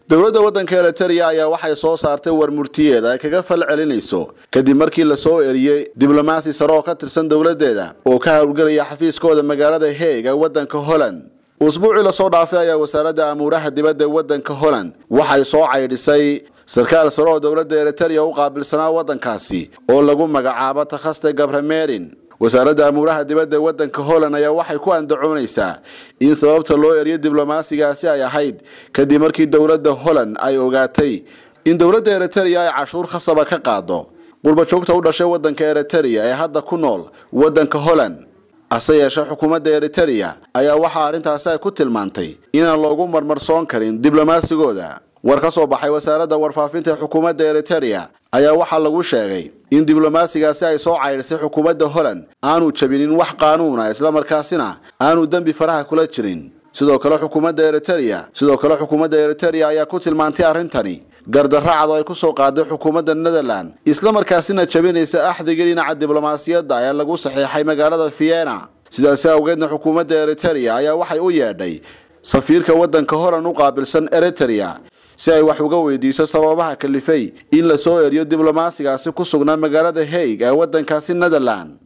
dawladda waddanka Elatariya ayaa waxay soo saartay war murtiyeed ay kaga fal celinayso kadib markii la soo eriyay diblomaasi sare oo ka tirsan dawladdeeda oo ka hawlgalaya xafiiskooda magaalada Hague ee waddanka Holland. usbuucii la soo dhaafay ayaa wasaaradda amuuraha dibadda waddanka Holland waxay soo caydhisay sarkaal sare oo dawladda Elatariya u qaabilsanaa waddankaasi oo lagu magacaabo takhaste Gabramerin. wasaaradda amuuraha dibadda waddanka Holland ayaa waxay ku andacoonaysaa in sababta loo eriyay diblomaasigaasi ay ahayd kadib markii dawladda Holland ay ogaatay in dawladda Elatariya ay cashuur khasaba ka qaado qurba joogta u dhashay waddanka Elatariya ee hadda ku nool waddanka Holland. ase yeeshee xukuumadda Elatariya ayaa waxa arrintaasi ay ku tilmaantay inaan loogu marmarsoon karin diblomasigooda. war ka soo baxay wasaaradda warfaafinta xukuumadda Elatariya ayaa waxa lagu sheegay in diblomaasigaasi ay soo cayrisay xukuumadda Holland aanu jabinin wax qaanuun ah isla markaasina aanu dambi faraha kula jirin. sidoo kale xukuumadda Elatariya ayaa ku tilmaantay arrintani gardarracad oo ay ku soo qaaday xukuumadda Netherland isla markaasina jabinaysa axdiga dhinaca diblomaasiyadda ee lagu saxiixay magaalada Vienna. sidaas awgeedna xukuumadda Elatariya ayaa waxay u yeedhay safiirka waddanka Holland u qaabilsan Elatariya si ay wax uga weydiiso sababaha kalifay in la soo eriyo diblomaasigaasi ku sugnaa magaalada Hague ee waddankaasi Netherland.